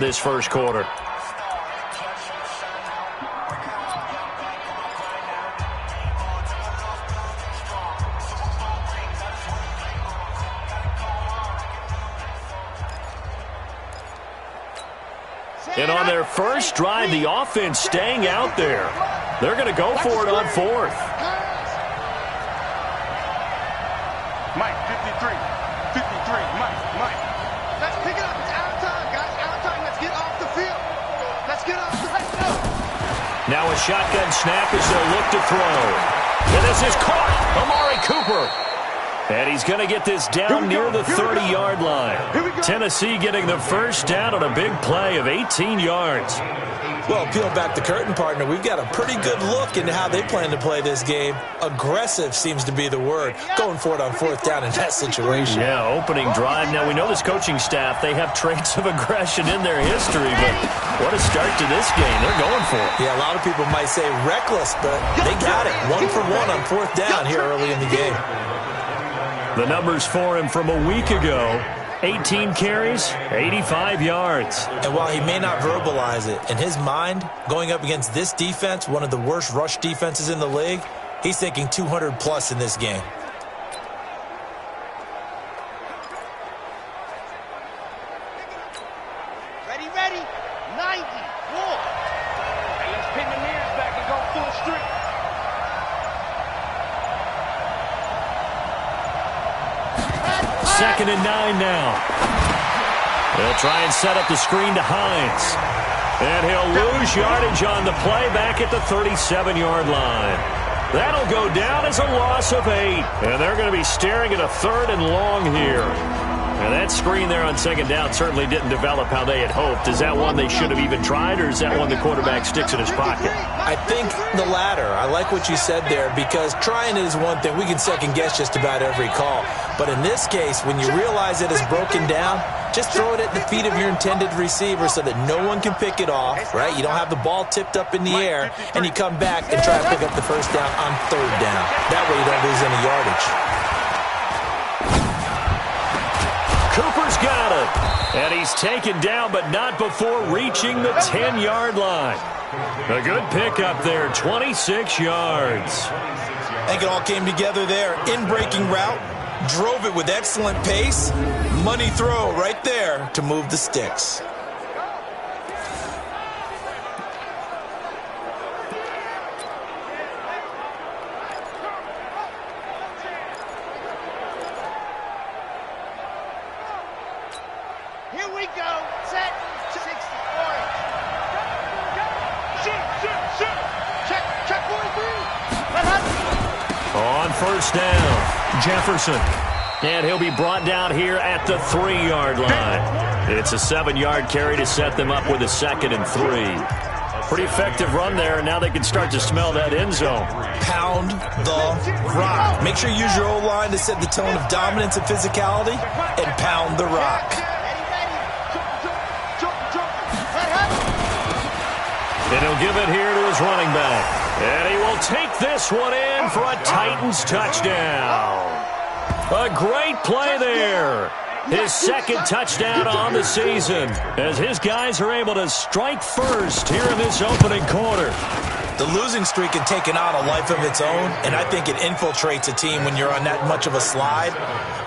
this first quarter. And on their first drive, the offense staying out there. They're going to go for it on fourth. Mike, 53. 53, Mike. Let's pick it up. It's out of time, guys. Out of time. Let's get off the field. Let's get off the field. Now a shotgun snap as they'll look to throw. And this is caught. Amari Cooper. And he's going to get this down near the 30-yard line. Tennessee getting the first down on a big play of 18 yards. Well, peel back the curtain, partner. We've got a pretty good look into how they plan to play this game. Aggressive seems to be the word. Going for it on fourth down in that situation. Yeah, opening drive. Now, we know this coaching staff, they have traits of aggression in their history, but what a start to this game. They're going for it. Yeah, a lot of people might say reckless, but they got it. 1 for 1 on fourth down here early in the game. The numbers for him from a week ago, 18 carries, 85 yards. And while he may not verbalize it, in his mind, going up against this defense, one of the worst rush defenses in the league, he's thinking 200-plus in this game. Ready. 90. War. Hey, let's pin the mirrors back and go full street. Second and 9 now. They'll try and set up the screen to Hines. And he'll lose yardage on the play back at the 37-yard line. That'll go down as a loss of 8. And they're going to be staring at a 3rd and long here. And that screen there on second down certainly didn't develop how they had hoped. Is that one they should have even tried, or is that one the quarterback sticks in his pocket? I think the latter. I like what you said there, because trying it is one thing. We can second-guess just about every call. But in this case, when you realize it is broken down, just throw it at the feet of your intended receiver so that no one can pick it off, right? You don't have the ball tipped up in the air, and you come back and try to pick up the first down on third down. That way you don't lose any yardage. Cooper's got it. And he's taken down, but not before reaching the 10-yard line. A good pickup there, 26 yards. I think it all came together there. In-breaking route, drove it with excellent pace. Money throw right there to move the sticks. Here we go. Set. 60. Orange. Shoot. Check 43. On first down, Jefferson. And he'll be brought down here at the 3-yard line. It's a 7-yard carry to set them up with a 2nd and 3. Pretty effective run there, and now they can start to smell that end zone. Pound the rock. Make sure you use your O-line to set the tone of dominance and physicality, and pound the rock. And he'll give it here to his running back. And he will take this one in for a Titans touchdown. A great play there. His 2nd touchdown on the season as his guys are able to strike first here in this opening quarter. The losing streak had taken on a life of its own, and I think it infiltrates a team when you're on that much of a slide.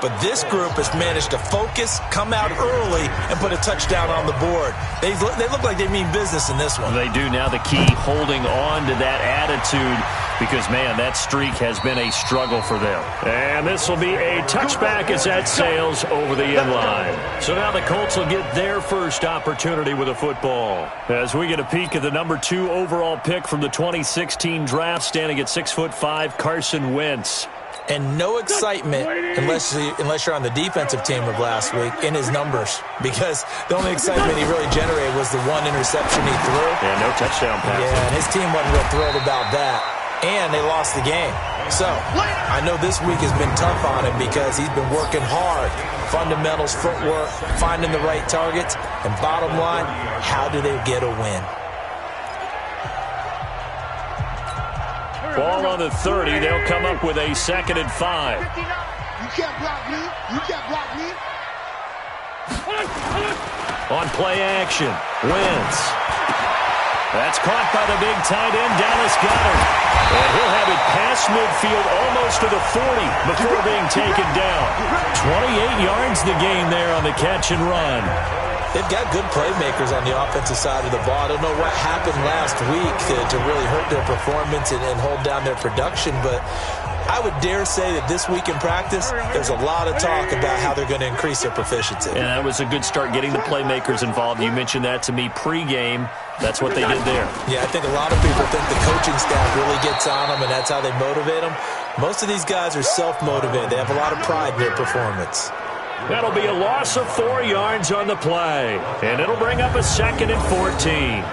But this group has managed to focus, come out early, and put a touchdown on the board. They look like they mean business in this one. They do. Now the key, holding on to that attitude, because, man, that streak has been a struggle for them. And this will be a touchback as that sails over the end line. So now the Colts will get their first opportunity with a football. As we get a peek at the number 2 overall pick from the 2016 draft, standing at 6'5", Carson Wentz. And no excitement unless you're on the defensive team of last week in his numbers, because the only excitement he really generated was the 1 interception he threw. Yeah, no touchdown pass. Yeah, and his team wasn't real thrilled about that. And they lost the game. So, I know this week has been tough on him because he's been working hard. Fundamentals, footwork, finding the right targets, and bottom line, how do they get a win? Ball on the 30. They'll come up with a 2nd and 5. You can't block me. On play action, Wentz. That's caught by the big tight end, Dallas Goedert. And he'll have it past midfield almost to the 40 before being taken down. 28 yards the gain there on the catch and run. They've got good playmakers on the offensive side of the ball. I don't know what happened last week to really hurt their performance and hold down their production, but I would dare say that this week in practice, there's a lot of talk about how they're going to increase their proficiency. And that was a good start, getting the playmakers involved. You mentioned that to me pregame. That's what they did there. Yeah, I think a lot of people think the coaching staff really gets on them, and that's how they motivate them. Most of these guys are self-motivated. They have a lot of pride in their performance. That'll be a loss of 4 yards on the play, and it'll bring up a 2nd and 14.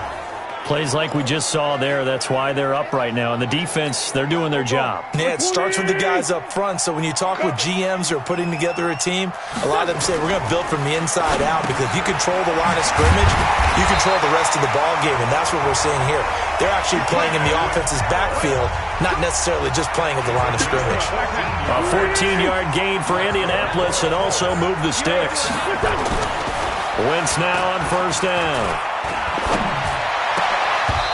Plays like we just saw there, that's why they're up right now. And the defense, they're doing their job. Yeah, it starts with the guys up front. So when you talk with GMs who are putting together a team, a lot of them say, we're going to build from the inside out, because if you control the line of scrimmage, you control the rest of the ball game, and that's what we're seeing here. They're actually playing in the offense's backfield, not necessarily just playing at the line of scrimmage. A 14-yard gain for Indianapolis, and also move the sticks. Wentz now on first down.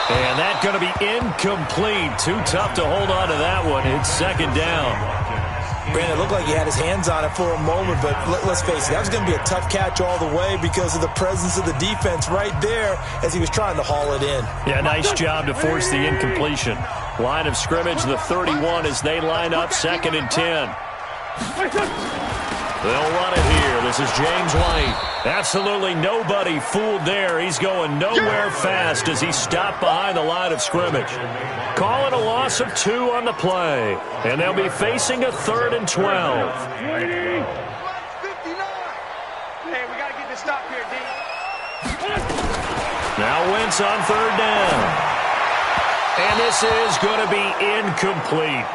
And that's going to be incomplete. Too tough to hold on to that one. It's 2nd down. Brandon, it looked like he had his hands on it for a moment, but let's face it, that was going to be a tough catch all the way because of the presence of the defense right there as he was trying to haul it in. Yeah, nice job to force the incompletion. Line of scrimmage, the 31 as they line up, 2nd and 10. They'll run it here. This is James White. Absolutely nobody fooled there. He's going nowhere fast as he stopped behind the line of scrimmage. Call it a loss of 2 on the play. And they'll be facing a 3rd and 12. Hey, we got to get this stop here, D. Now Wentz on 3rd down. And this is going to be incomplete.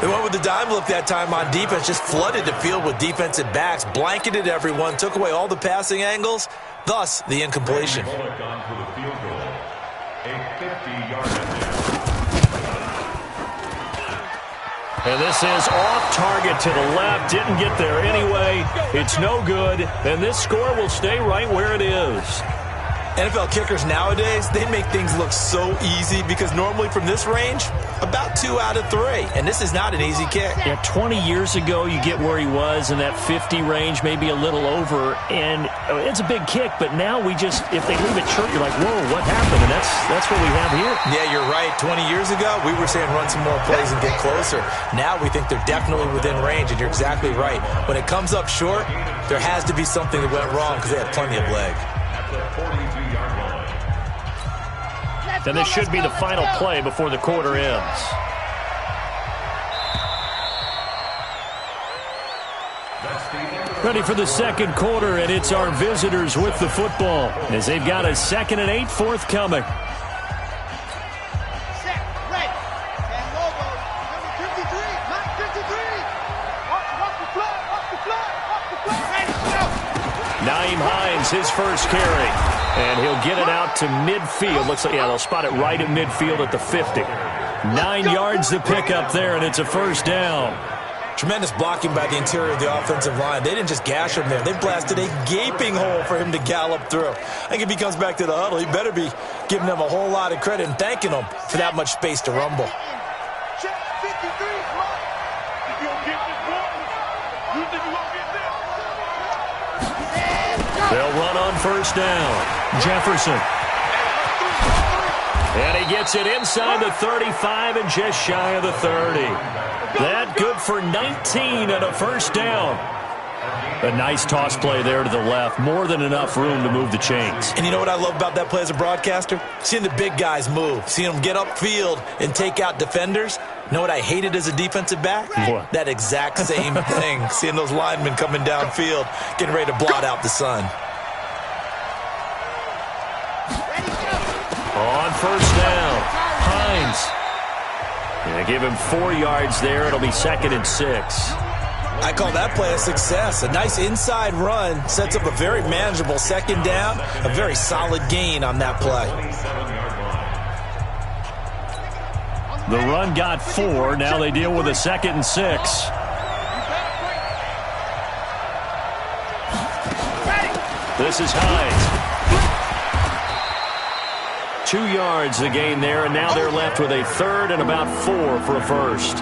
They went with the dime look that time on defense, just flooded the field with defensive backs, blanketed everyone, took away all the passing angles, thus the incompletion. And this is off target to the left, didn't get there anyway. It's no good, and this score will stay right where it is. NFL kickers nowadays, they make things look so easy because normally from this range, about 2 out of 3. And this is not an easy kick. Yeah, 20 years ago, you get where he was in that 50 range, maybe a little over. And it's a big kick, but now we just, if they leave it short, you're like, whoa, what happened? And that's what we have here. Yeah, you're right. 20 years ago, we were saying run some more plays and get closer. Now we think they're definitely within range, and you're exactly right. When it comes up short, there has to be something that went wrong because they had plenty of leg. And this should be the final play before the quarter ends. Ready for the second quarter, and it's our visitors with the football as they've got a 2nd and 8 forthcoming. Set, ready. And logo, number 53, not 53. Off the fly. Ready, go. Nyheim Hines, his first carry. And he'll get it out to midfield. Looks like, yeah, they'll spot it right at midfield at the 50. 9 yards to pick up there, and it's a first down. Tremendous blocking by the interior of the offensive line. They didn't just gash him there. They blasted a gaping hole for him to gallop through. I think if he comes back to the huddle, he better be giving them a whole lot of credit and thanking them for that much space to rumble. Check 53, Mike. If you don't get this one, you think you won't get this? They'll run on first down. Jefferson. And he gets it inside the 35 and just shy of the 30. That good for 19 and a first down. A nice toss play there to the left. More than enough room to move the chains. And you know what I love about that play as a broadcaster? Seeing the big guys move. Seeing them get upfield and take out defenders. You know what I hated as a defensive back? What? That exact same thing. Seeing those linemen coming downfield, getting ready to blot out the sun. On first down, Hines. Yeah, give him 4 yards there. It'll be 2nd and 6. I call that play a success. A nice inside run sets up a very manageable 2nd down. A very solid gain on that play. The run got 4. Now they deal with a 2nd and 6. This is Hines. 2 yards the gain there, and now they're left with a third and about 4 for a first.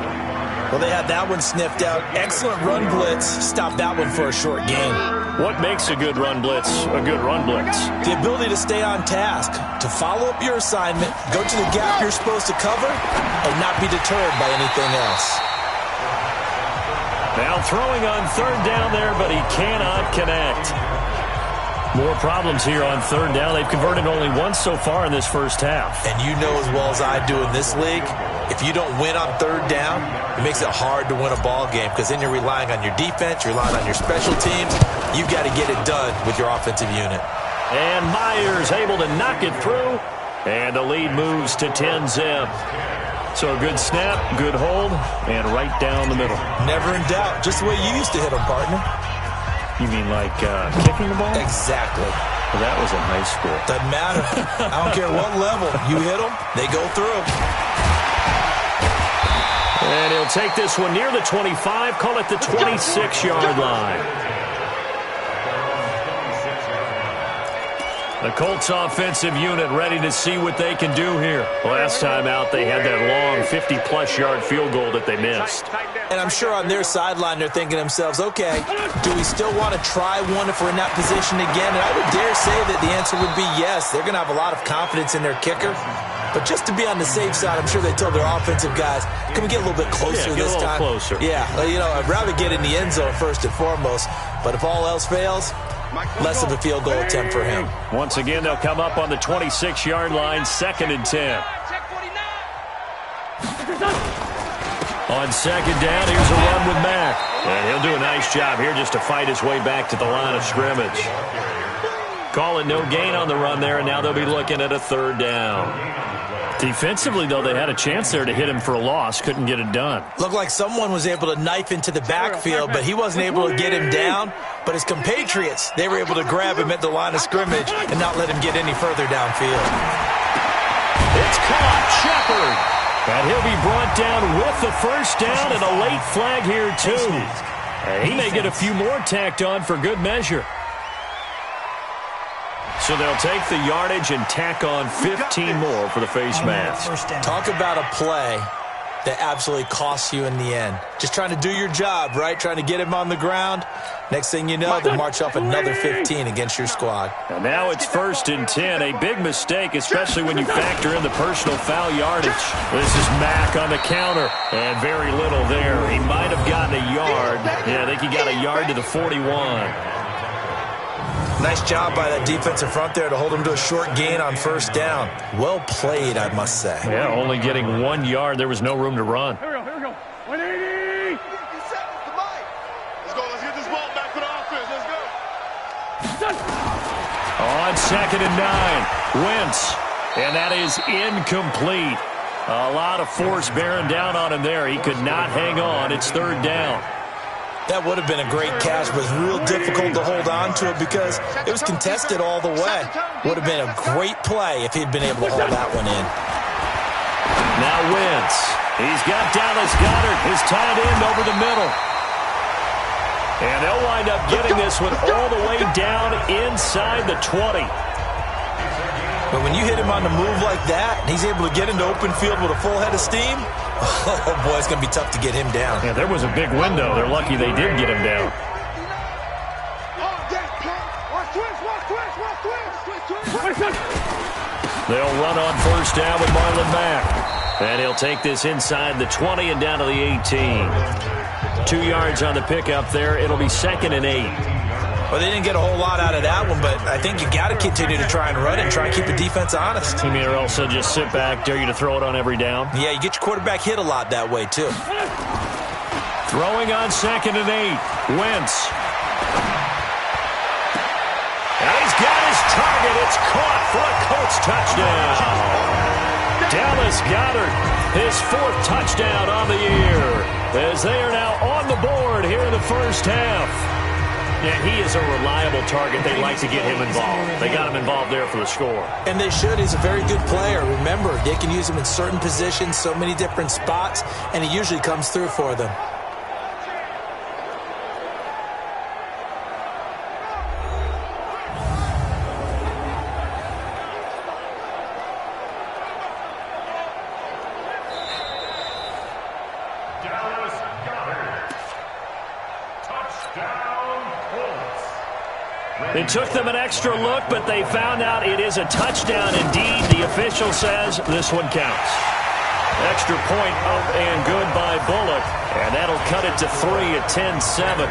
Well, they had that one sniffed out. Excellent run blitz. Stop that one for a short gain. What makes a good run blitz a good run blitz? The ability to stay on task, to follow up your assignment, go to the gap you're supposed to cover, and not be deterred by anything else. Now throwing on third down there, but he cannot connect. More problems here on third down. They've converted only once so far in this first half. And you know as well as I do in this league, if you don't win on third down, it makes it hard to win a ball game because then you're relying on your defense, you're relying on your special teams. You've got to get it done with your offensive unit. And Myers able to knock it through, and the lead moves to 10-zip. So a good snap, good hold, and right down the middle. Never in doubt. Just the way you used to hit them, partner. You mean like kicking the ball? Exactly. Well, that was in high school. Doesn't matter. I don't care what level. You hit them, they go through. And he'll take this one near the 25, call it the 26-yard line. The Colts offensive unit ready to see what they can do here. Last time out, they had that long 50-plus yard field goal that they missed. And I'm sure on their sideline, they're thinking to themselves, okay, do we still want to try one if we're in that position again? And I would dare say that the answer would be yes. They're going to have a lot of confidence in their kicker. But just to be on the safe side, I'm sure they told their offensive guys, can we get a little bit closer this time? Closer. Yeah, you know, I'd rather get in the end zone first and foremost. But if all else fails, less of a field goal attempt for him. Once again, they'll come up on the 26-yard line, 2nd and 10. On 2nd down, here's a run with Mack. And he'll do a nice job here just to fight his way back to the line of scrimmage. Calling no gain on the run there, and now they'll be looking at a 3rd down. Defensively, though, they had a chance there to hit him for a loss. Couldn't get it done. Looked like someone was able to knife into the backfield, but he wasn't able to get him down. But his compatriots, they were able to grab him at the line of scrimmage and not let him get any further downfield. It's caught. Shepard. And he'll be brought down with the 1st down and a late flag here, too. He may get a few more tacked on for good measure. So they'll take the yardage and tack on 15 more for the face mask. Talk about a play that absolutely costs you in the end. Just trying to do your job, right? Trying to get him on the ground. Next thing you know, they'll march off another 15 against your squad. And now it's 1st and 10. A big mistake, especially when you factor in the personal foul yardage. This is Mack on the counter. And very little there. He might have gotten a yard. Yeah, I think he got a yard to the 41. Nice job by that defensive front there to hold him to a short gain on 1st down. Well played, I must say. Yeah, only getting 1 yard. There was no room to run. Here we go. 180. Let's go. Let's get this ball back to the offense. Let's go. On 2nd and 9, Wentz. And that is incomplete. A lot of force bearing down on him there. He could not hang on. It's 3rd down. That would have been a great catch, but it's real difficult to hold on to it because it was contested all the way. Would have been a great play if he'd been able to hold that one in. Now Wentz. He's got Dallas Goedert, his tight end, over the middle. And they'll wind up getting this one all the way down inside the 20. But when you hit him on the move like that, and he's able to get into open field with a full head of steam, oh boy, it's going to be tough to get him down. Yeah, there was a big window. They're lucky they did get him down. They'll run on 1st down with Marlon Mack. And he'll take this inside the 20 and down to the 18. 2 yards on the pickup there. It'll be 2nd and 8. Well, they didn't get a whole lot out of that one, but I think you got to continue to try and run it and try and keep the defense honest. You mean, or else they'll just sit back, dare you to throw it on every down? Yeah, you get your quarterback hit a lot that way, too. Throwing on 2nd and 8. Wentz. And he's got his target. It's caught for a Colts touchdown. Dallas Goedert, his 4th touchdown on the year, as they are now on the board here in the 1st half. Yeah, he is a reliable target. They like to get him involved. They got him involved there for the score. And they should. He's a very good player. Remember, they can use him in certain positions, so many different spots, and he usually comes through for them. It took them an extra look, but they found out it is a touchdown indeed. The official says this one counts. Extra point up and good by Bullock, and that'll cut it to 3 at 10-7.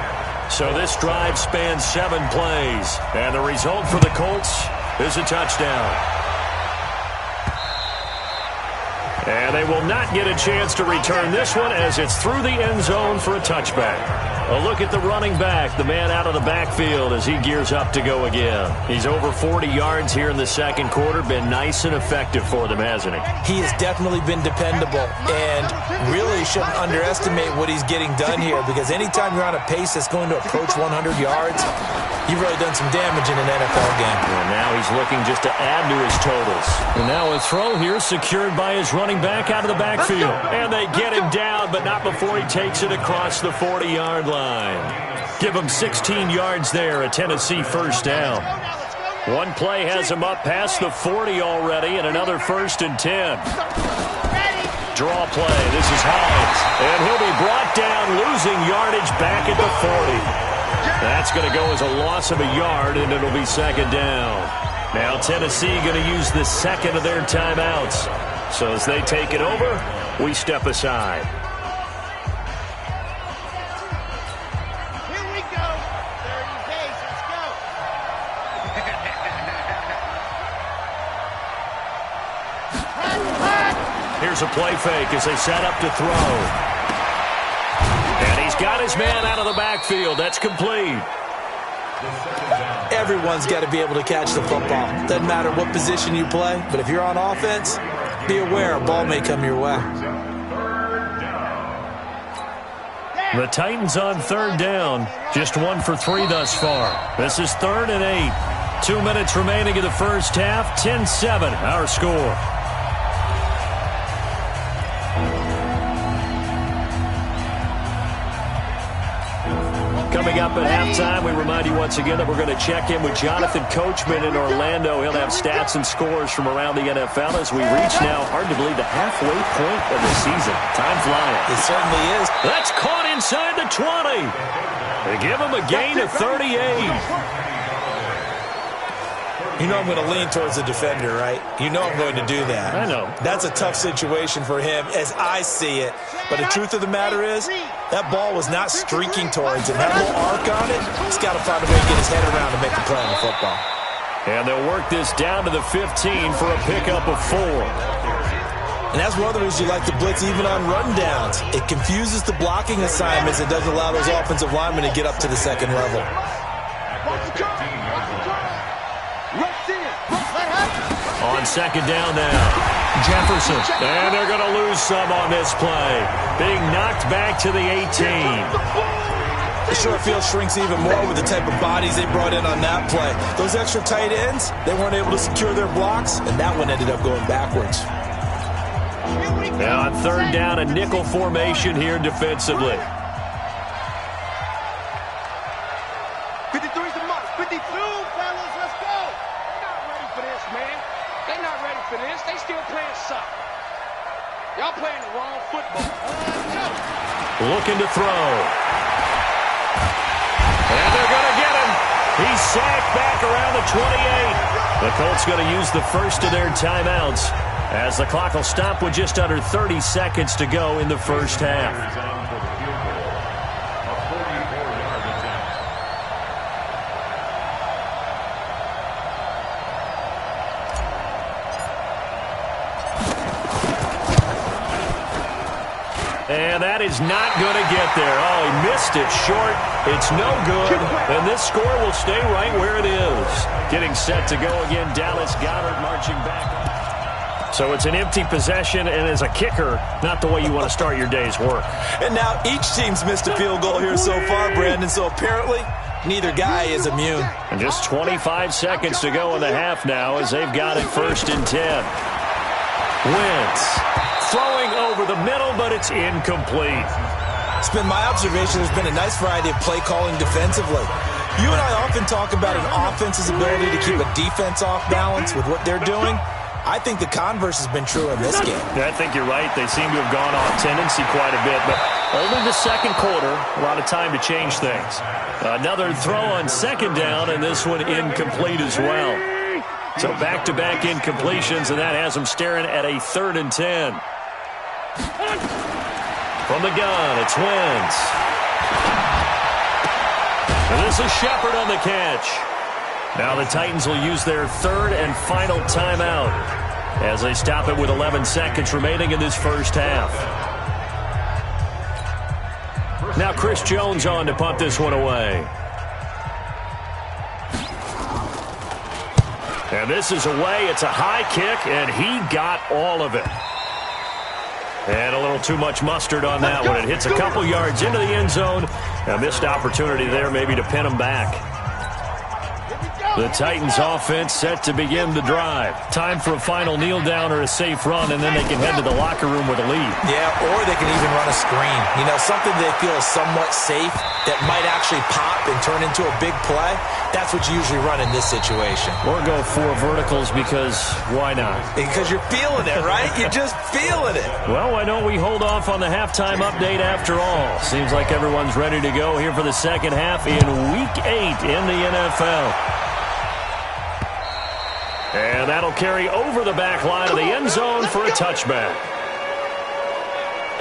So this drive spans 7 plays, and the result for the Colts is a touchdown. And they will not get a chance to return this one as it's through the end zone for a touchback. A look at the running back, the man out of the backfield as he gears up to go again. He's over 40 yards here in the second quarter. Been nice and effective for them, hasn't he? He has definitely been dependable and really shouldn't underestimate what he's getting done here, because anytime you're on a pace that's going to approach 100 yards, you've really done some damage in an NFL game. And now he's looking just to add to his totals. And now a throw here secured by his running back out of the backfield. And they get him down, but not before he takes it across the 40-yard line. Give him 16 yards there, a Tennessee first down. One play has him up past the 40 already, and another 1st and 10. Draw play. This is Hines. And he'll be brought down, losing yardage back at the 40. That's going to go as a loss of a yard, and it'll be 2nd down. Now Tennessee going to use the second of their timeouts. So as they take it over, we step aside. Here we go. 30 days. Let's go. Here's a play fake as they set up to throw. And he's got his man out of the backfield. That's complete. Everyone's got to be able to catch the football. Doesn't matter what position you play, but if you're on offense, be aware a ball may come your way. The Titans on 3rd down. Just 1 for 3 thus far. This is 3rd and 8. 2 minutes remaining in the first half. 10-7, our score. Coming up at halftime, we remind you once again that we're going to check in with Jonathan Coachman in Orlando. He'll have stats and scores from around the NFL as we reach now, hard to believe, the halfway point of the season. Time flying. It certainly is. That's caught inside the 20. They give him a gain of 38. You know I'm going to lean towards the defender, right? You know I'm going to do that. I know. That's a tough situation for him as I see it. But the truth of the matter is, that ball was not streaking towards him. That little arc on it, he's got to find a way to get his head around to make a play on the football. And they'll work this down to the 15 for a pickup of 4. And that's one of the reasons you like the blitz even on run downs. It confuses the blocking assignments. It doesn't allow those offensive linemen to get up to the second level. On 2nd down now, Jefferson. And they're going to lose some on this play. Being knocked back to the 18. The short field shrinks even more with the type of bodies they brought in on that play. Those extra tight ends, they weren't able to secure their blocks, and that one ended up going backwards. Now on 3rd down, a nickel formation here defensively. 53's the mark. 52, fellas. Let's go. They're not ready for this, man. They're not ready for this. They still playing soccer. Y'all playing the wrong football. Looking to throw. And they're going to get him. He's sacked back around the 28. The Colts going to use the first of their timeouts as the clock will stop with just under 30 seconds to go in the first half. And that is not going to get there. Oh, he missed it short. It's no good. And this score will stay right where it is. Getting set to go again. Dallas Goedert marching back. So it's an empty possession, and as a kicker, not the way you want to start your day's work. And now each team's missed a field goal here so far, Brandon, so apparently neither guy is immune. And just 25 seconds to go in the half now as they've got it 1st and 10. Wentz throwing over the middle, but it's incomplete. It's been my observation there's been a nice variety of play calling defensively. You and I often talk about an offense's ability to keep a defense off balance with what they're doing. I think the converse has been true in this game. I think you're right. They seem to have gone off tendency quite a bit, but only the second quarter, a lot of time to change things. Another throw on second down, and this one incomplete as well. So back-to-back incompletions, and that has them staring at a 3rd and 10. From the gun, it's Wentz. And this is Shepard on the catch. Now the Titans will use their 3rd and final timeout as they stop it with 11 seconds remaining in this first half. Now Chris Jones on to punt this one away. And this is away. It's a high kick, and he got all of it. And a little too much mustard on that one. It hits a couple yards into the end zone. A missed opportunity there maybe to pin him back. The Titans offense set to begin the drive. Time for a final kneel down or a safe run, and then they can head to the locker room with a lead. Yeah, or they can even run a screen. You know, something they feel is somewhat safe that might actually pop and turn into a big play. That's what you usually run in this situation. Or go 4 verticals because why not? Because you're feeling it, right? You're just feeling it. Well, why don't we hold off on the halftime update after all? Seems like everyone's ready to go here for the second half in Week 8 in the NFL. And that'll carry over the back line of the end zone for a touchback.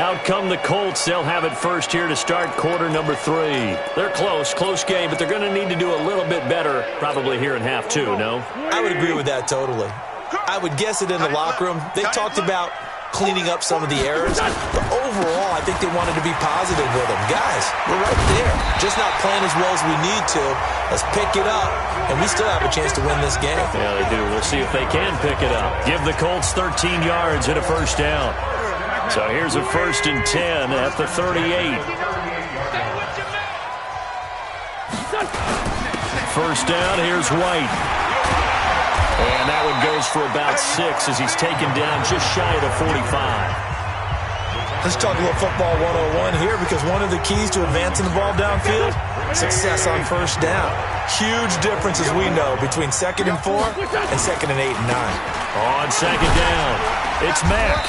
Out come the Colts. They'll have it first here to start quarter number 3. They're close game, but they're going to need to do a little bit better probably here in half 2, no? I would agree with that totally. I would guess it in the locker room. They talked about cleaning up some of the errors, but overall, I think they wanted to be positive with them. Guys, we're right there. Just not playing as well as we need to. Let's pick it up, and we still have a chance to win this game. Yeah, they do. We'll see if they can pick it up. Give the Colts 13 yards and a first down. So here's a 1st and 10 at the 38. First down, here's White. And that one goes for about 6 as he's taken down just shy of the 45. Let's talk a little football 101 here, because one of the keys to advancing the ball downfield, success on first down. Huge difference, as we know, between 2nd and 4 and 2nd and 8 and 9. On second down, it's Mack.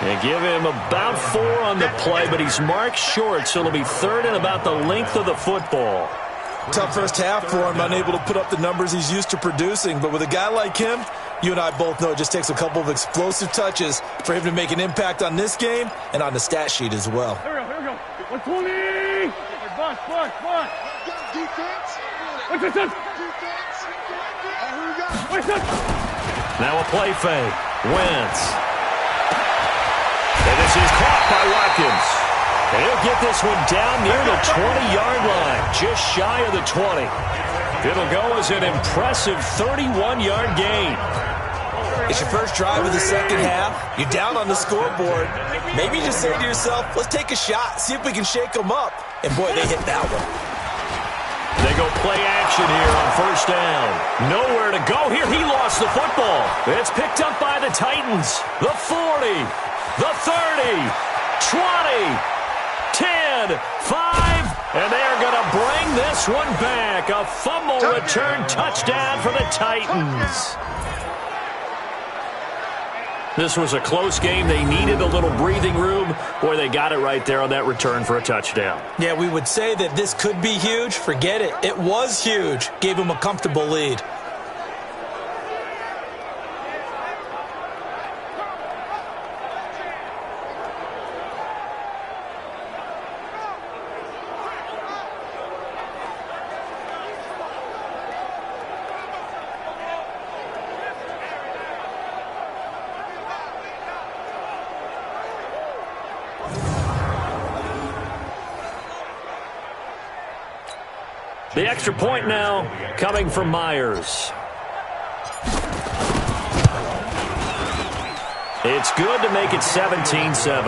They give him about 4 on the play, but he's marked short, so it'll be 3rd and about the length of the football. Tough first half for him, unable to put up the numbers he's used to producing. But with a guy like him, you and I both know it just takes a couple of explosive touches for him to make an impact on this game and on the stat sheet as well. Here we go. 120. Bus. Defense. What's this? Defense. And who we got? What's this? Now a play fake. Wentz. And this is caught by Watkins. And he'll get this one down near the 20-yard line, just shy of the 20. It'll go as an impressive 31-yard gain. It's your first drive of the second half. You're down on the scoreboard. Maybe you just say to yourself, let's take a shot, see if we can shake them up. And, boy, they hit that one. They go play action here on first down. Nowhere to go here. He lost the football. It's picked up by the Titans. The 40, the 30, 20. 10, 5, and they're going to bring this one back. A fumble return touchdown for the Titans. This was a close game. They needed a little breathing room. Boy, they got it right there on that return for a touchdown. Yeah, we would say that this could be huge. Forget it. It was huge. Gave them a comfortable lead. The extra point now coming from Myers. It's good to make it 17-7.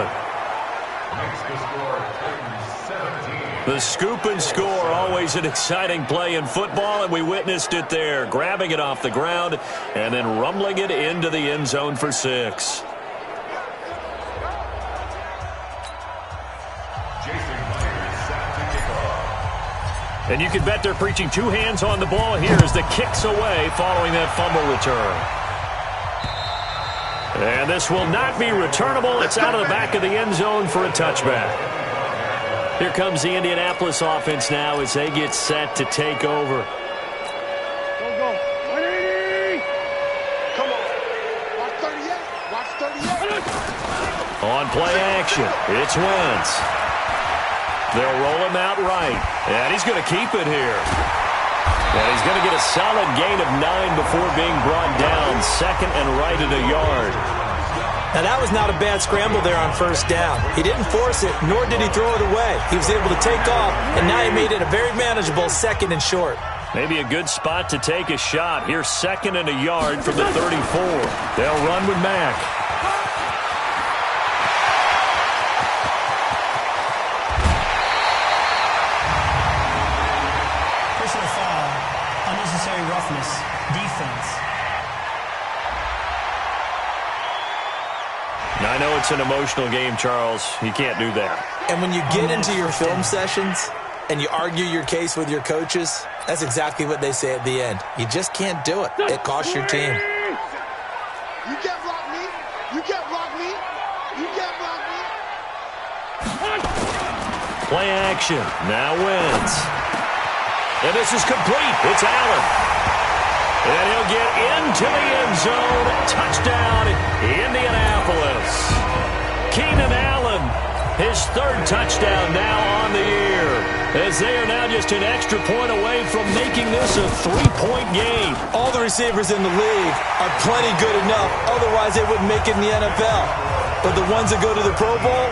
The scoop and score, always an exciting play in football, and we witnessed it there, grabbing it off the ground and then rumbling it into the end zone for 6. And you can bet they're preaching 2 hands on the ball here as the kick's away following that fumble return. And this will not be returnable. It's out of the back of the end zone for a touchback. Here comes the Indianapolis offense now as they get set to take over. Go. 180. Come on. Watch 38. Watch 38. On play action, it's Wentz. They'll roll him out right. And he's going to keep it here. And he's going to get a solid gain of 9 before being brought down. Second and right at a yard. Now, that was not a bad scramble there on first down. He didn't force it, nor did he throw it away. He was able to take off, and now he made it a very manageable second and short. Maybe a good spot to take a shot. Here's second and a yard from the 34. They'll run with Mack. Personal foul, unnecessary roughness, defense. Now, I know it's an emotional game, Charles. You can't do that. And when you get into your film sessions and you argue your case with your coaches, that's exactly what they say at the end. You just can't do it. It costs your team. You can't block me. You can't block me. You can't block me. Play action. Now Wentz. And this is complete. It's Allen. And he'll get into the end zone. Touchdown, Indianapolis. Keenan Allen, his third touchdown now on the year, as they are now just an extra point away from making this a 3-point game. All the receivers in the league are plenty good enough. Otherwise, they wouldn't make it in the NFL. But the ones that go to the Pro Bowl,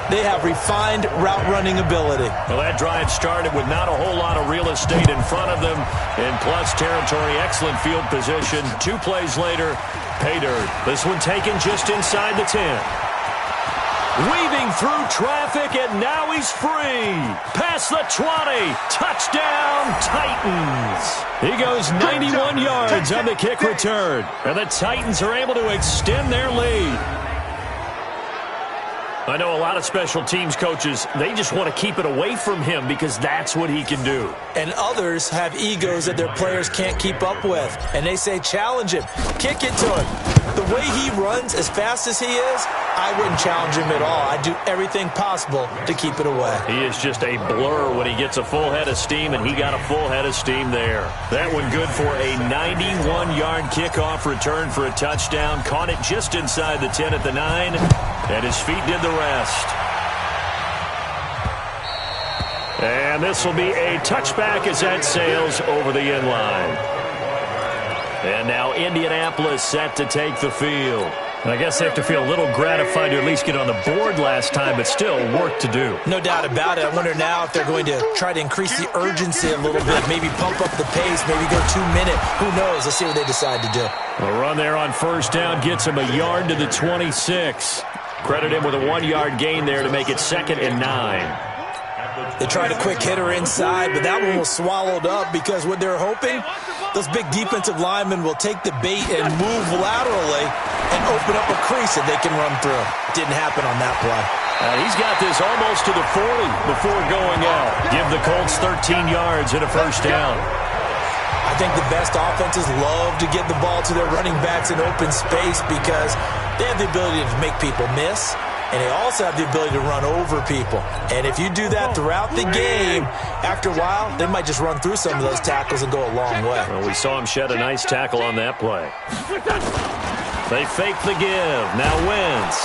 they have refined route running ability. Well, that drive started with not a whole lot of real estate in front of them. In plus territory, excellent field position. 2 plays later, pay dirt. This one taken just inside the 10. Weaving through traffic, and now he's free. Past the 20. Touchdown, Titans. He goes 91 yards on the kick return. And the Titans are able to extend their lead. I know a lot of special teams coaches, they just want to keep it away from him because that's what he can do. And others have egos that their players can't keep up with. And they say, challenge him. Kick it to him. The way he runs as fast as he is, I wouldn't challenge him at all. I'd do everything possible to keep it away. He is just a blur when he gets a full head of steam, and he got a full head of steam there. That one good for a 91-yard kickoff return for a touchdown. Caught it just inside the 10 at the 9, and his feet did the rest. And this will be a touchback as that sails over the end line. And now Indianapolis set to take the field. And I guess they have to feel a little gratified to at least get on the board last time, but still work to do. No doubt about it. I wonder now if they're going to try to increase the urgency a little bit, maybe pump up the pace, maybe go 2-minute. Who knows? Let's see what they decide to do. A run there on first down gets him a yard to the 26. Credit him with a 1-yard gain there to make it 2nd and 9. They tried a quick hitter inside, but that one was swallowed up because what they're hoping, those big defensive linemen will take the bait and move laterally and open up a crease that they can run through. Didn't happen on that play. He's got this almost to the 40 before going out. Give the Colts 13 yards and a first down. I think the best offenses love to get the ball to their running backs in open space because they have the ability to make people miss, and they also have the ability to run over people. And if you do that throughout the game, after a while, they might just run through some of those tackles and go a long way. Well, we saw him shed a nice tackle on that play. They fake the give. Now Wentz.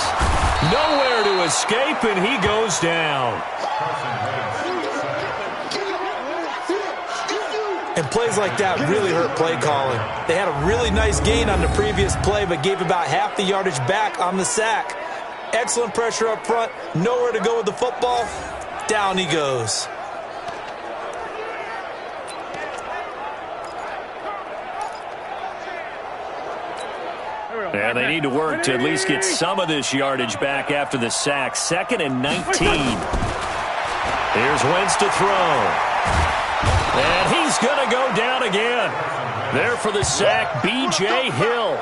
Nowhere to escape, and he goes down. And plays like that really hurt play calling. They had a really nice gain on the previous play, but gave about half the yardage back on the sack. Excellent pressure up front. Nowhere to go with the football. Down he goes. And they need to work to at least get some of this yardage back after the sack. 2nd and 19. Here's Wentz to throw. And he's going to go down again. There for the sack, B.J. Hill.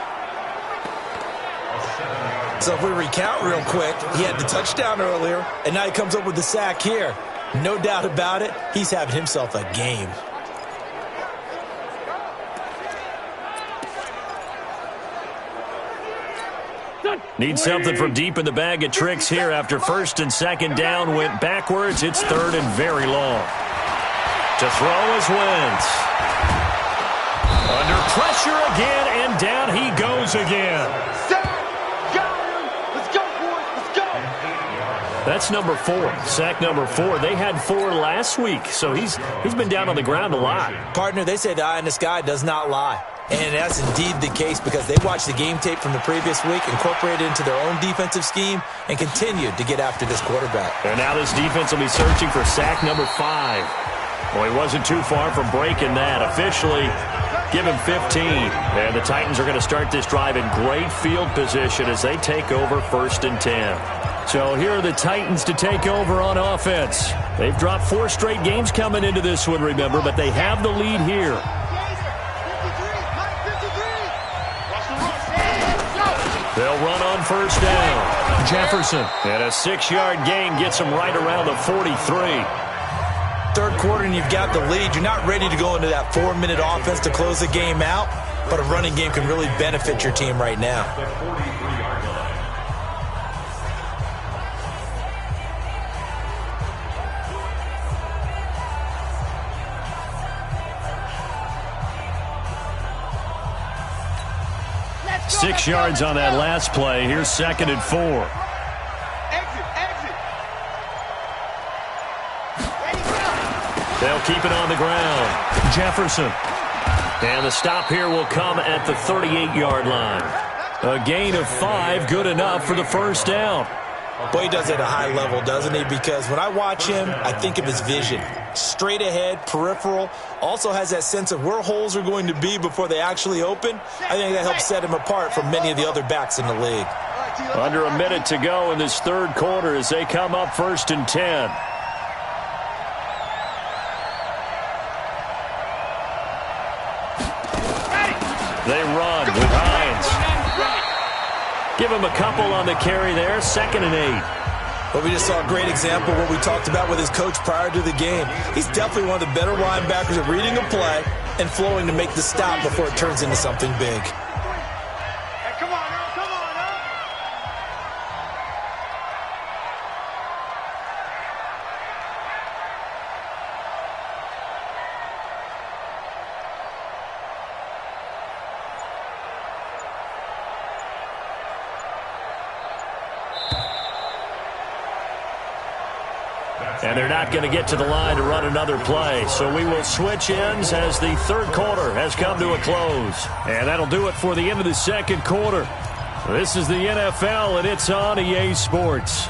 So if we recount real quick, he had the touchdown earlier, and now he comes up with the sack here. No doubt about it, he's having himself a game. Need something from deep in the bag of tricks here after first and second down went backwards. It's third and very long. To throw is Wentz. Under pressure again, and down he goes again. Let's go, boys. Let's go. That's number 4. Sack number 4. They had 4 last week, so he's been down on the ground a lot. Partner, they say the eye in the sky does not lie. And that's indeed the case because they watched the game tape from the previous week, incorporated it into their own defensive scheme, and continued to get after this quarterback. And now this defense will be searching for sack number 5. Well, he wasn't too far from breaking that. Officially, give him 15. And the Titans are going to start this drive in great field position as they take over first and 10. So here are the Titans to take over on offense. They've dropped 4 straight games coming into this one, remember, but they have the lead here. They'll run on first down. Jefferson. And a 6-yard gain gets him right around the 43. Third quarter and you've got the lead. You're not ready to go into that 4-minute offense to close the game out, but a running game can really benefit your team right now. 6 yards on that last play. Here's second and 4. Exit. They'll keep it on the ground. Jefferson. And the stop here will come at the 38-yard line. A gain of 5, good enough for the first down. Boy, he does it at a high level, doesn't he? Because when I watch him, I think of his vision. Straight ahead, peripheral, also has that sense of where holes are going to be before they actually open. I think that helps set him apart from many of the other backs in the league. Under a minute to go in this third quarter as they come up first and 10. They run with Hines. Give him a couple on the carry there, second and 8. But we just saw a great example of what we talked about with his coach prior to the game. He's definitely one of the better linebackers at reading a play and flowing to make the stop before it turns into something big. Hey, come on, now. And they're not going to get to the line to run another play. So we will switch ends as the third quarter has come to a close. And that'll do it for the end of the second quarter. This is the NFL, and it's on EA Sports.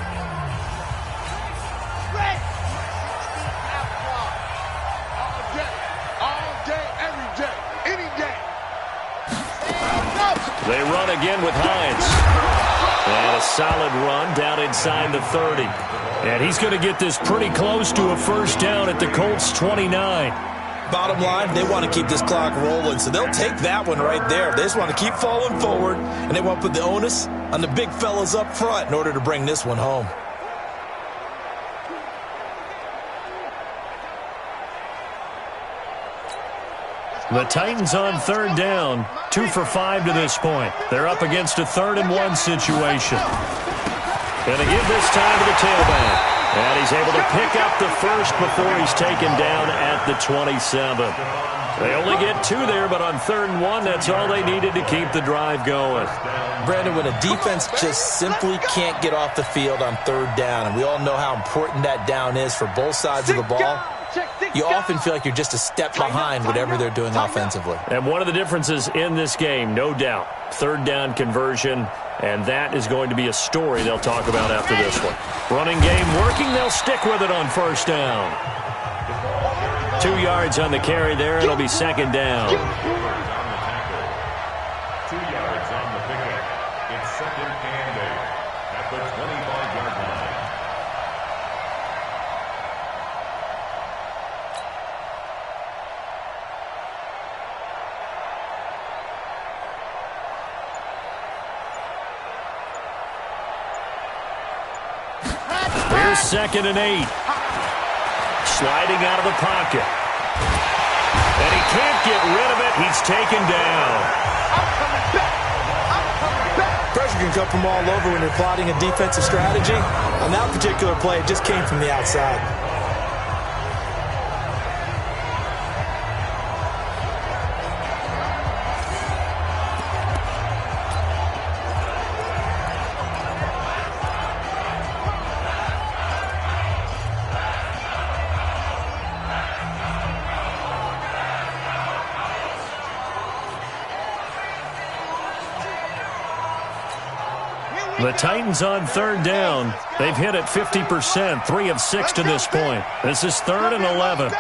They run again with Hines. And a solid run down inside the 30. And he's going to get this pretty close to a first down at the Colts 29. Bottom line, they want to keep this clock rolling, so they'll take that one right there. They just want to keep falling forward, and they want to put the onus on the big fellas up front in order to bring this one home. The Titans on third down, 2 for 5 to this point. They're up against a 3rd and 1 situation. Going to give this time to the tailback. And he's able to pick up the first before he's taken down at the 27. They only get 2 there, but on 3rd and 1, that's all they needed to keep the drive going. Brandon, when a defense just simply can't get off the field on 3rd down, and we all know how important that down is for both sides of the ball, you often feel like you're just a step behind whatever they're doing offensively. And one of the differences in this game, no doubt, 3rd down conversion, and that is going to be a story they'll talk about after this one. Running game working, they'll stick with it on first down. 2 yards on the carry there, it'll be second down. 2 yards on the pickup. It's second and 8 at the 25-yard line. Here's second and 8. Sliding out of the pocket. And he can't get rid of it. He's taken down. Pressure can come from all over when you're plotting a defensive strategy. On that particular play, it just came from the outside. The Titans on third down. They've hit it 50%, 3 of 6 to this point. This is 3rd and 11.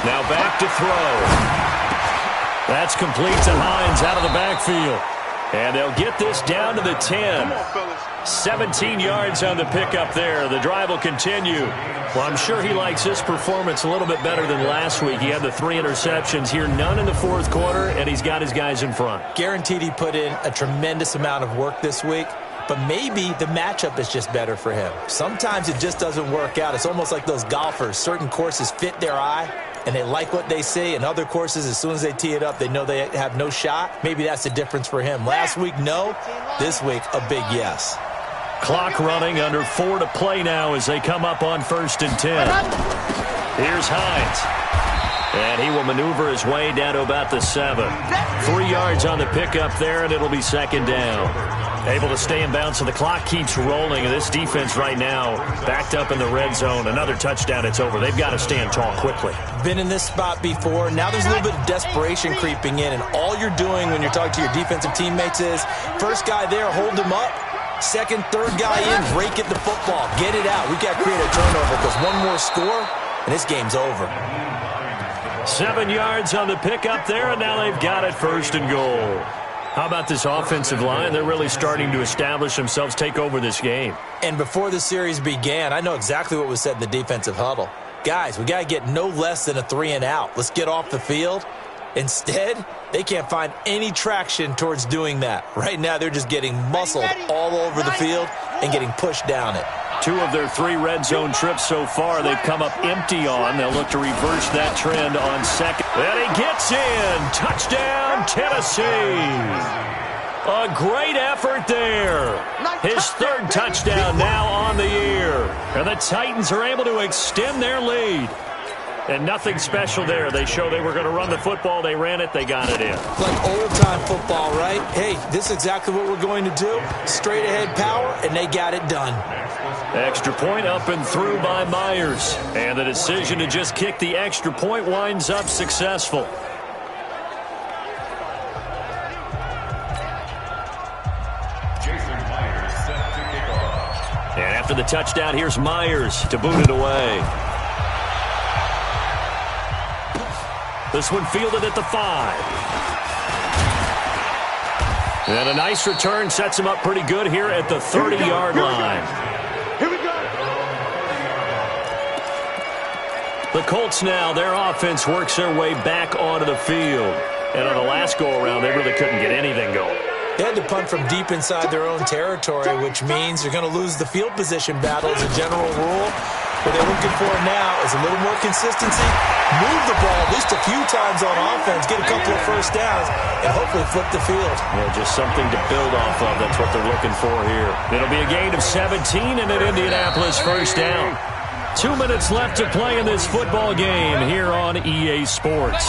Now back to throw. That's complete to Hines out of the backfield. And they'll get this down to the 10. 17 yards on the pickup there. The drive will continue. Well, I'm sure he likes his performance a little bit better than last week. He had the 3 interceptions here, none in the fourth quarter, and he's got his guys in front. Guaranteed he put in a tremendous amount of work this week, but maybe the matchup is just better for him. Sometimes it just doesn't work out. It's almost like those golfers. Certain courses fit their eye, and they like what they see, and other courses, as soon as they tee it up, they know they have no shot. Maybe that's the difference for him. Last week, no. This week, a big yes. Clock running, under 4 to play now as they come up on 1st and 10. Here's Hines. And he will maneuver his way down to about the 7. 3 yards on the pickup there, and it'll be 2nd down. Able to stay in bounds, so the clock keeps rolling. And this defense right now backed up in the red zone. Another touchdown, it's over. They've got to stand tall quickly. Been in this spot before. Now there's a little bit of desperation creeping in, and all you're doing when you're talking to your defensive teammates is, first guy there, hold him up. Second, third guy in, rake at the football. Get it out. We've got to create a turnover because one more score, and this game's over. 7 yards on the pickup there, and now they've got it 1st and goal. How about this offensive line? They're really starting to establish themselves, take over this game. And before the series began, I know exactly what was said in the defensive huddle. Guys, we got to get no less than a 3 and out. Let's get off the field. Instead, they can't find any traction towards doing that. Right now, they're just getting muscled all over the field and getting pushed down it. 2 of their 3 red zone trips so far, they've come up empty on. They'll look to reverse that trend on 2nd. And he gets in. Touchdown, Tennessee. A great effort there. His 3rd touchdown now on the year. And the Titans are able to extend their lead. And nothing special there. They show they were going to run the football. They ran it. They got it in. Like old-time football, right? Hey, this is exactly what we're going to do. Straight-ahead power, and they got it done. Extra point up and through by Myers. And the decision to just kick the extra point winds up successful. And after the touchdown, here's Myers to boot it away. This one fielded at the 5. And a nice return sets him up pretty good here at the 30-yard line. Here we go. The Colts now, their offense works their way back onto the field. And on the last go-around, they really couldn't get anything going. They had to punt from deep inside their own territory, which means they're going to lose the field position battle as a general rule. What they're looking for now is a little more consistency, move the ball at least a few times on offense, get a couple of first downs, and hopefully flip the field. Yeah, just something to build off of. That's what they're looking for here. It'll be a gain of 17 and an Indianapolis first down. 2 minutes left to play in this football game here on EA Sports.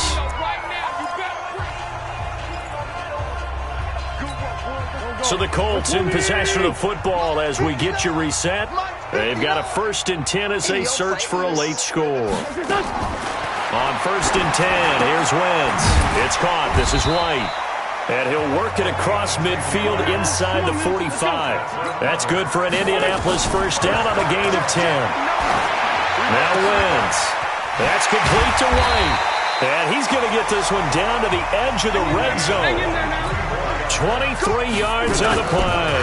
So the Colts in possession of football as we get you reset. They've got a 1st and 10 as they search for a late score. On 1st and 10, here's Wentz. It's caught. This is White. And he'll work it across midfield inside the 45. That's good for an Indianapolis first down on a gain of 10. Now Wentz. That's complete to White. And he's going to get this one down to the edge of the red zone. 23 yards on the play.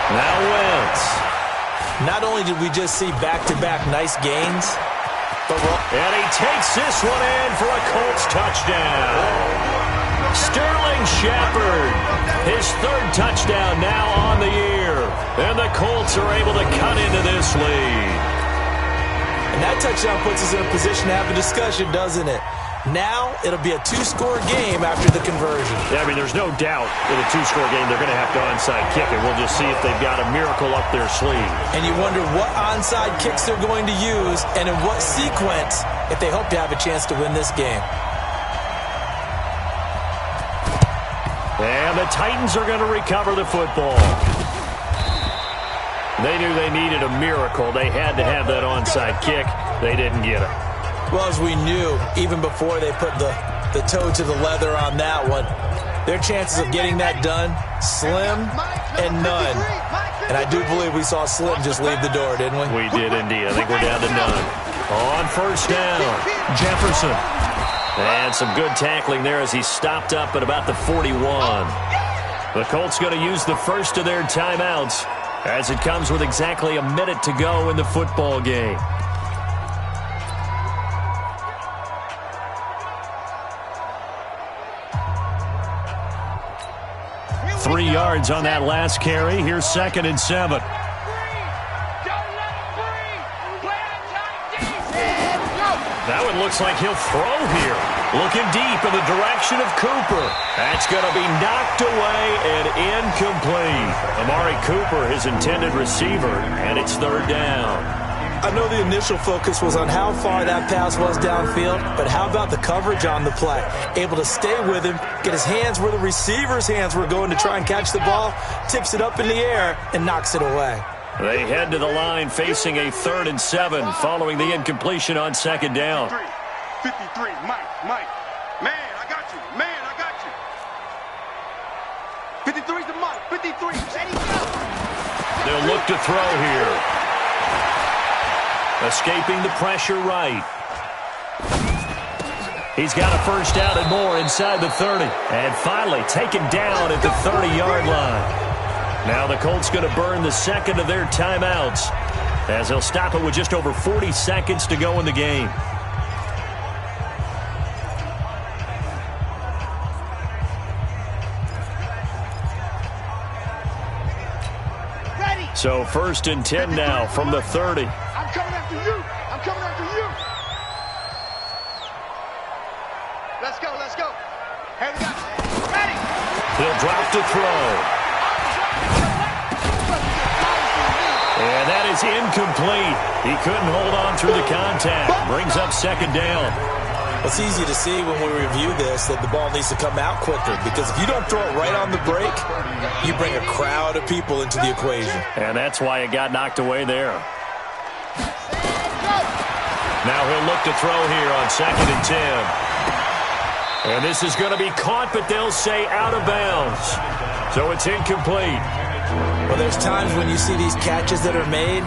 Now Wentz. Not only did we just see back-to-back nice gains, but and he takes this one in for a Colts touchdown. Sterling Shepard, his 3rd touchdown now on the year. And the Colts are able to cut into this lead. And that touchdown puts us in a position to have a discussion, doesn't it? Now it'll be a two-score game after the conversion. Yeah, I mean, there's no doubt in a two-score game they're going to have to onside kick it. We'll just see if they've got a miracle up their sleeve. And you wonder what onside kicks they're going to use and in what sequence if they hope to have a chance to win this game. And the Titans are going to recover the football. They knew they needed a miracle. They had to have that onside kick. They didn't get it. Well, as we knew, even before they put the toe to the leather on that one, their chances of getting that done, slim and none. And I do believe we saw Slim just leave the door, didn't we? We did indeed. I think we're down to none. On first down, Jefferson. And some good tackling there as he stopped up at about the 41. The Colts going to use the first of their timeouts as it comes with exactly a minute to go in the football game. 3 yards on that last carry. Here's 2nd and 7. That one looks like he'll throw here. Looking deep in the direction of Cooper. That's going to be knocked away and incomplete. Amari Cooper, his intended receiver, and it's 3rd down. I know the initial focus was on how far that pass was downfield, but how about the coverage on the play? Able to stay with him, get his hands where the receiver's hands were going to try and catch the ball, tips it up in the air, and knocks it away. They head to the line facing a 3rd and 7 following the incompletion on 2nd down. 53, Mike. Man, I got you. Man, I got you. 53's the Mike. 53. There you go. They'll look to throw here. Escaping the pressure right. He's got a first down and more inside the 30. And finally taken down at the 30-yard line. Now the Colts going to burn the 2nd of their timeouts as they'll stop it with just over 40 seconds to go in the game. So 1st and 10 now from the 30. I'm coming after you. I'm coming after you. Let's go. Here we go. Ready. He'll drop to throw. And that is incomplete. He couldn't hold on through the contact. Brings up 2nd down. It's easy to see when we review this that the ball needs to come out quicker, because if you don't throw it right on the break, you bring a crowd of people into the equation. And that's why it got knocked away there. Now he'll look to throw here on 2nd and 10. And this is going to be caught, but they'll say out of bounds. So it's incomplete. Well, there's times when you see these catches that are made.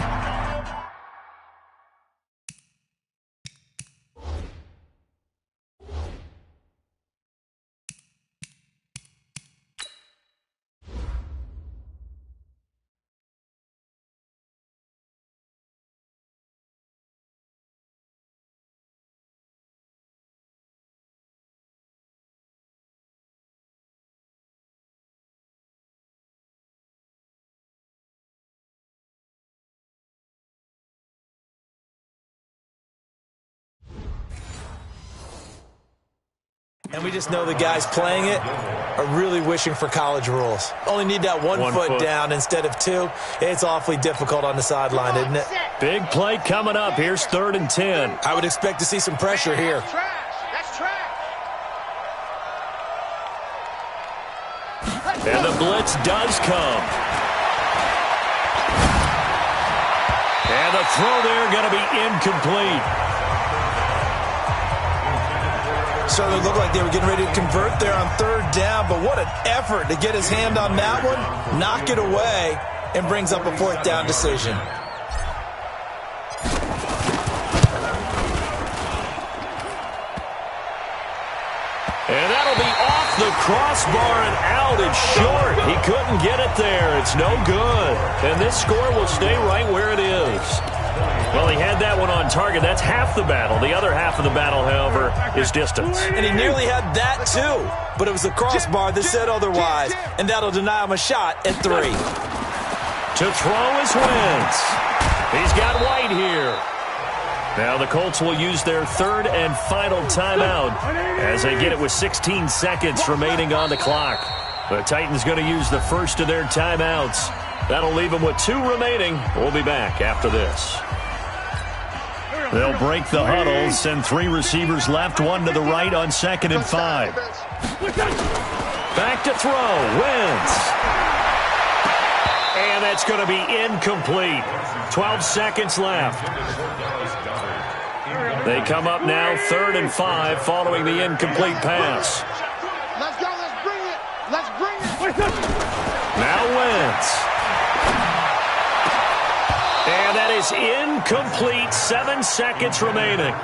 And we just know the guys playing it are really wishing for college rules. Only need that one foot down instead of 2. It's awfully difficult on the sideline, isn't it? Big play coming up. Here's 3rd and 10. I would expect to see some pressure here. That's trash. And the blitz does come. And the throw there going to be incomplete. Certainly looked like they were getting ready to convert there on 3rd down, but what an effort to get his hand on that one, knock it away, and brings up a 4th down decision. And that'll be off the crossbar and out and short. He couldn't get it there. It's no good. And this score will stay right where it is. Well, he had that one on target. That's half the battle. The other half of the battle, however, is distance. And he nearly had that, too. But it was the crossbar that said otherwise. And that'll deny him a shot at 3. To throw is Wentz. He's got White here. Now the Colts will use their third and final timeout as they get it with 16 seconds remaining on the clock. The Titans going to use the first of their timeouts. That'll leave them with 2 remaining. We'll be back after this. They'll break the huddle, send 3 receivers left, 1 to the right on 2nd and 5. Back to throw, Wentz. And that's going to be incomplete. 12 seconds left. They come up now 3rd and 5 following the incomplete pass. Let's go. Let's bring it. Let's bring it. Now Wentz. And that is incomplete. 7 seconds remaining.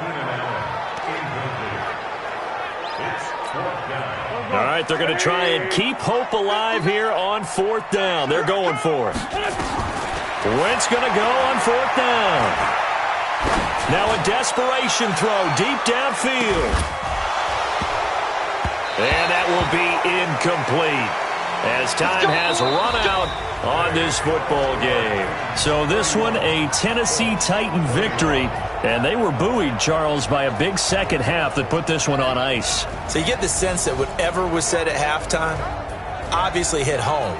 All right, they're going to try and keep hope alive here on 4th down. They're going for it. Wentz going to go on 4th down. Now a desperation throw deep downfield. And that will be incomplete as time has run out on this football game. So this one, a Tennessee Titan victory. And they were buoyed, Charles, by a big second half that put this one on ice. So you get the sense that whatever was said at halftime obviously hit home.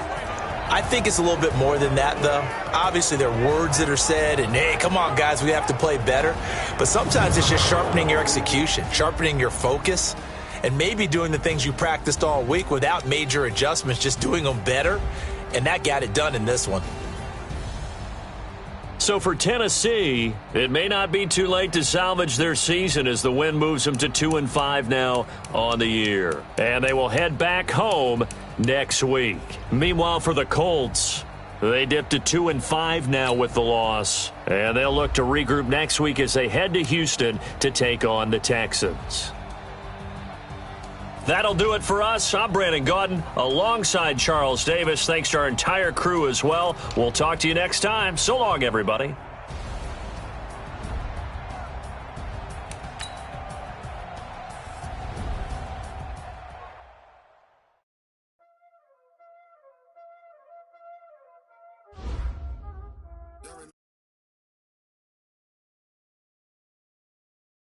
I think it's a little bit more than that, though. Obviously, there are words that are said, and, hey, come on, guys, we have to play better. But sometimes it's just sharpening your execution, sharpening your focus, and maybe doing the things you practiced all week without major adjustments, just doing them better. And that got it done in this one. So for Tennessee, it may not be too late to salvage their season as the win moves them to 2-5 now on the year. And they will head back home next week. Meanwhile, for the Colts, they dipped to 2-5 now with the loss. And they'll look to regroup next week as they head to Houston to take on the Texans. That'll do it for us. I'm Brandon Gaudin alongside Charles Davis. Thanks to our entire crew as well. We'll talk to you next time. So long, everybody.